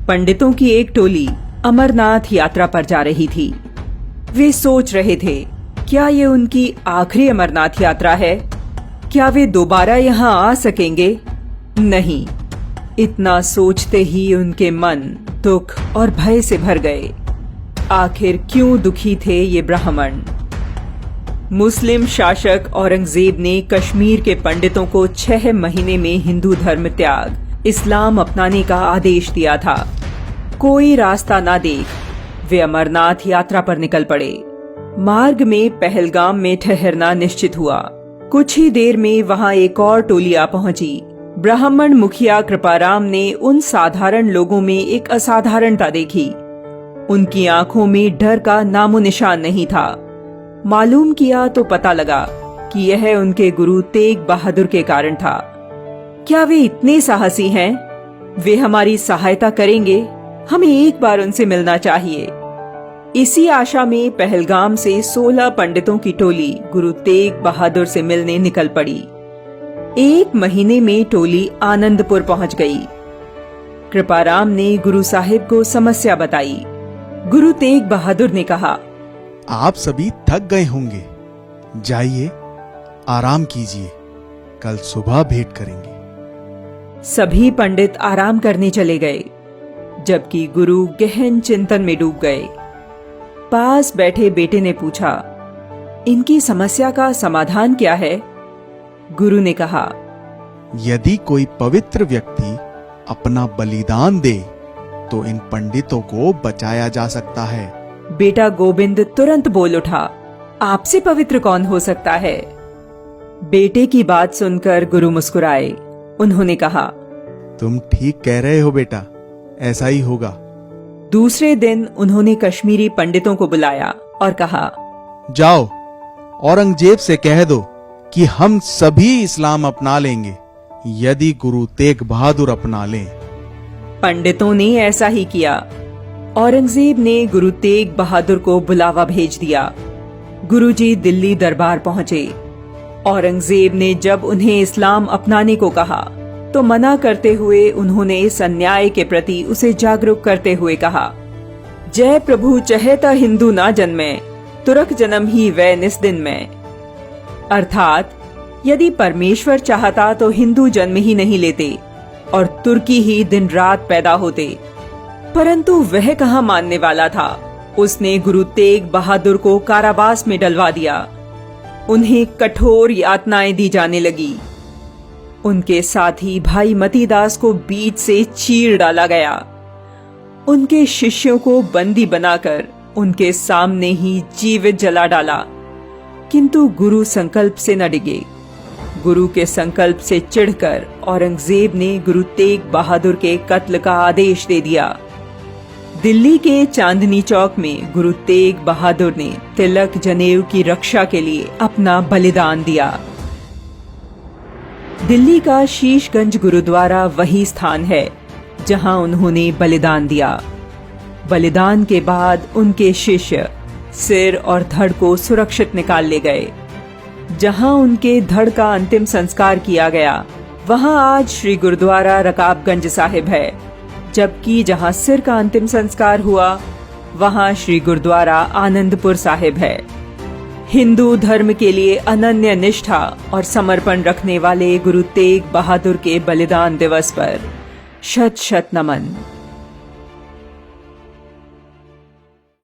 पंडितों की एक टोली अमरनाथ यात्रा पर जा रही थी। वे सोच रहे थे, क्या ये उनकी आखिरी अमरनाथ यात्रा है? क्या वे दोबारा यहाँ आ सकेंगे? नहीं। इतना सोचते ही उनके मन दुख और भय से भर गए। आखिर क्यों दुखी थे ये ब्राह्मण? मुस्लिम शासक औरंगजेब ने कश्मीर के पंडितों को 6 महीने में हिंदू धर्म त्याग, इस्लाम अपनाने का आदेश दिया था। कोई रास्ता ना देख वे अमरनाथ यात्रा पर निकल पड़े। मार्ग में पहलगाम में ठहरना निश्चित हुआ। कुछ ही देर में वहां एक और टोली आ पहुंची। ब्राह्मण मुखिया कृपाराम ने उन साधारण लोगों में एक असाधारणता देखी। उनकी आंखों में डर का नामो निशान नहीं था। मालूम किया तो पता लगा कि यह उनके गुरु तेग बहादुर के कारण था। क्या वे इतने साहसी हैं? वे हमारी सहायता करेंगे? हमें एक बार उनसे मिलना चाहिए। इसी आशा में पहलगाम से 16 पंडितों की टोली गुरु तेग बहादुर से मिलने निकल पड़ी। 1 महीने में टोली आनंदपुर पहुंच गई। कृपाराम ने गुरु साहिब को समस्या बताई। गुरु तेग बहादुर ने कहा, आप सभी थक गए होंगे, जाइए आराम कीजिए, कल सुबह भेंट करेंगे। सभी पंडित आराम करने चले गए, जबकि गुरु गहन चिंतन में डूब गए। पास बैठे बेटे ने पूछा, इनकी समस्या का समाधान क्या है? गुरु ने कहा, यदि कोई पवित्र व्यक्ति अपना बलिदान दे तो इन पंडितों को बचाया जा सकता है। बेटा गोविंद तुरंत बोल उठा, आपसे पवित्र कौन हो सकता है? बेटे की बात सुनकर गुरु मुस्कुराए। उन्होंने कहा, तुम ठीक कह रहे हो बेटा, ऐसा ही होगा। दूसरे दिन उन्होंने कश्मीरी पंडितों को बुलाया और कहा, जाओ औरंगजेब से कह दो कि हम सभी इस्लाम अपना लेंगे यदि गुरु तेग बहादुर अपना लें। पंडितों ने ऐसा ही किया। औरंगजेब ने गुरु तेग बहादुर को बुलावा भेज दिया। गुरुजी दिल्ली दरबार पहुंचे। औरंगजेब ने जब उन्हें इस्लाम अपनाने को कहा तो मना करते हुए उन्होंने इस अन्याय के प्रति उसे जागरूक करते हुए कहा, जय प्रभु चहेता हिंदू ना जन्मे, तुरक जन्म ही वै निस्दिन में। अर्थात यदि परमेश्वर चाहता तो हिंदू जन्म ही नहीं लेते और तुर्की ही दिन रात पैदा होते। परंतु वह कहाँ मानने वाला था। उसने गुरु तेग बहादुर को कारावास में डलवा दिया। उन्हें कठोर यातनाएं दी जाने लगी। उनके साथी भाई मतीदास को बीच से चीर डाला गया। उनके शिष्यों को बंदी बनाकर उनके सामने ही जीवित जला डाला। किंतु गुरु संकल्प से न डिगे। गुरु के संकल्प से चिढ़कर औरंगजेब ने गुरु तेग बहादुर के कत्ल का आदेश दे दिया। दिल्ली के चांदनी चौक में गुरु तेग बहादुर ने तिलक जनेऊ की रक्षा के लिए अपना बलिदान दिया। दिल्ली का शीशगंज गुरुद्वारा वही स्थान है जहां उन्होंने बलिदान दिया। बलिदान के बाद उनके शिष्य सिर और धड़ को सुरक्षित निकाल ले गए। जहां उनके धड़ का अंतिम संस्कार किया गया वहां आज श्री गुरुद्वारा रकाबगंज साहिब है, जबकि जहां सिर का अंतिम संस्कार हुआ वहां श्री गुरुद्वारा आनंदपुर साहिब है। हिंदू धर्म के लिए अनन्य निष्ठा और समर्पण रखने वाले गुरु तेग बहादुर के बलिदान दिवस पर शत शत नमन।